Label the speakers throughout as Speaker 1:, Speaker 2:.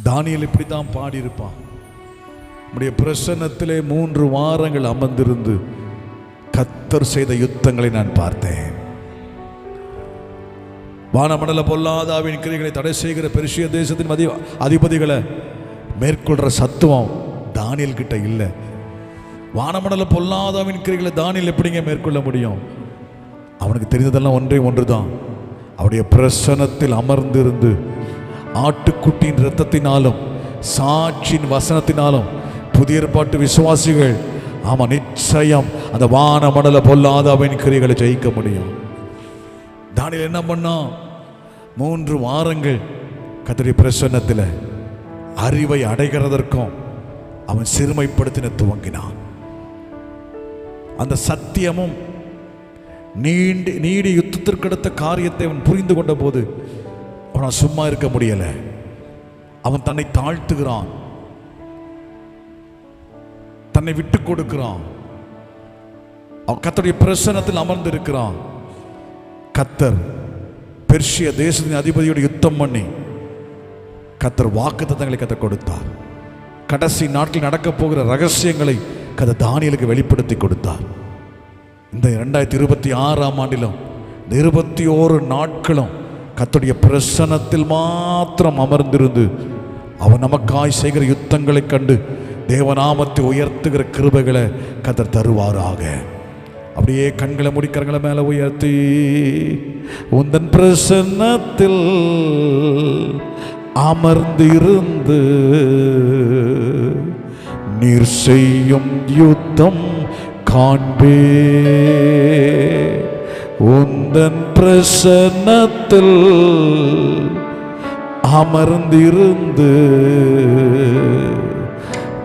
Speaker 1: தானியேல் இப்படி தான் பாடியிருப்பான். நம்முடைய பிரசன்னத்திலே 3 வாரங்கள் அமர்ந்திருந்து கர்த்தர் செய்த யுத்தங்களை நான் பார்த்தேன். வானமண்டல பொல்லாதாவின் கிரியைகளை தடை செய்கிற பெர்சியா தேசத்தின் அதிபதிகளை மேற்கொள்ற சத்துவம் தானியேல் கிட்ட இல்லை. வானமண்டல பொல்லாதாவின் கிரியைகளை தானியேல் எப்படிங்க மேற்கொள்ள முடியும்? அவனுக்கு தெரிந்ததெல்லாம் ஒன்றே ஒன்றுதான். அவருடைய பிரசன்னத்தில் அமர்ந்திருந்து ஆட்டுக்குட்டியின் இரத்தத்தினாலும் சாட்சியின் வசனத்தினாலும் புதிய ஏற்பாட்டு விசுவாசிகள் நிச்சயம் அந்த வானமண்டல பொல்லாதாவின் கிரியைகளை ஜெயிக்க முடியும். தானியேல் என்ன பண்ணான்? 3 வாரங்கள் கர்த்தருடைய பிரசன்னத்தில் அறிவை அடைகிறதற்கும் அவன் சிறுமைப்படுத்தின துவங்கினான். அந்த சத்தியமும் நீடி யுத்தத்திற்கு அடுத்த காரியத்தை அவன் புரிந்து கொண்ட போது அவன் சும்மா இருக்க முடியல. அவன் தன்னை தாழ்த்துகிறான், தன்னை விட்டு கொடுக்கிறான். அவன் கர்த்தருடைய பிரசன்னத்தில் அமர்ந்து இருக்கிறான். கர்த்தர் பெர்சியா தேசத்தின் அதிபதியோடு யுத்தம் பண்ணி கர்த்தர் வாக்குத்தத்தங்களை கர்த்தர் கொடுத்தார். கடைசி நாட்களில் நடக்க போகிற ரகசியங்களை கர்த்தர் தானியேலுக்கு வெளிப்படுத்தி கொடுத்தார். இந்த 2026ஆம் ஆண்டிலும் இந்த 21 நாட்களும் கர்த்தருடைய பிரசன்னத்தில் மாத்திரம் அமர்ந்திருந்து அவன் நமக்காய் செய்கிற யுத்தங்களை கண்டு தேவநாமத்தை உயர்த்துகிற கிருபைகளை கர்த்தர் தருவாராக. அப்படியே கண்களை மூடி கரங்களை மேலே உயர்த்தி, உந்தன் பிரசன்னத்தில் அமர்ந்திருந்து நீர் செய்யும் யுத்தம் காண்பே. உந்தன் பிரசன்னத்தில் அமர்ந்திருந்து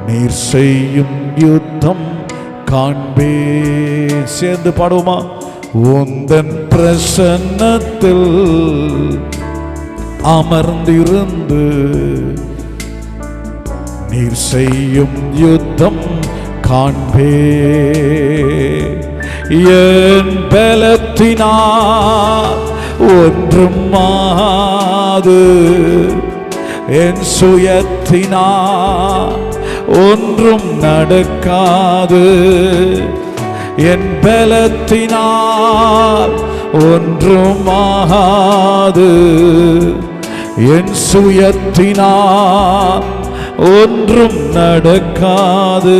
Speaker 1: நீர் செய்யும் யுத்தம் காண்பே. சேர்ந்து பாடுவோமா? உந்தன் பிரசன்னத்தில் அமர்ந்திருந்து நீர் செய்யும் யுத்தம் காண்பே. என் பலத்தினால் ஒன்றும் மாது, என் சுயத்தினால் ஒன்றும் நடக்காது. என் பலத்தினால் ஒன்றும் ஆகாது, என் சுயத்தினால் ஒன்றும் நடக்காது.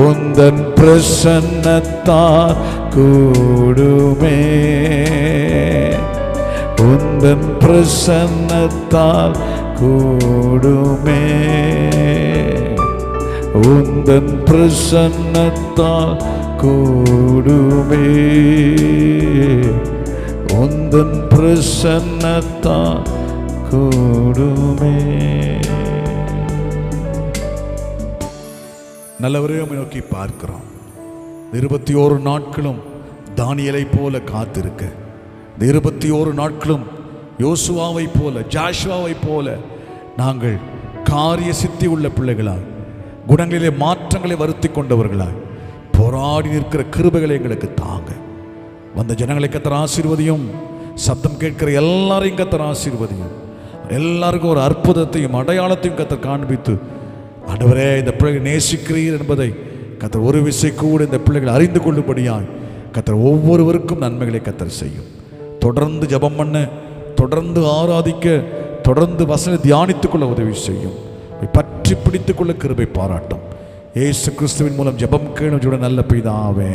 Speaker 1: உந்தன் பிரசன்னத்தால் கூடுமே. உந்தன் பிரசன்னத்தால் கூடுமே. உந்தன் பிரசன்னத்தால் கூடுமே. உந்தன் பிரசன்னத்தால் கூடுமே. நல்லவரே உம்மை நோக்கி பார்க்கிறோம். 21 நாட்களும் தானியேலை போல காத்திருக்க, 21 நாட்களும் யோசுவாவை போல ஜாஷுவாவை போல நாங்கள் காரிய சித்தி உள்ள பிள்ளைகளாய், குணங்களிலே மாற்றங்களை வருத்தி கொண்டவர்களாய் போராடி நிற்கிற கிருபைகளை எங்களுக்கு தாங்க. வந்த ஜனங்களை கர்த்தர் ஆசீர்வதியும். சத்தம் கேட்கிற எல்லாரையும் கர்த்தர் ஆசீர்வதியும். எல்லாருக்கும் ஒரு அற்புதத்தையும் அடையாளத்தையும் கர்த்தர் காண்பித்து, ஆண்டவரே இந்த பிள்ளைகள் நேசிக்கிறீர் என்பதை கர்த்தர் ஒரு விசை கூட இந்த பிள்ளைகள் அறிந்து கொள்ளும்படியாய் கர்த்தர் ஒவ்வொருவருக்கும் நன்மைகளை கர்த்தர் செய்யும். தொடர்ந்து ஜெபம் பண்ண, தொடர்ந்து ஆராதிக்க, தொடர்ந்து வசனத்தை தியானித்துக் கொள்ள உதவி செய்யும். பற்றி பிடித்துக் கொள்ள கிருபை பாராட்டும். இயேசு கிறிஸ்துவின் மூலம் ஜெபம் கேளும் நல்ல பிதாவே.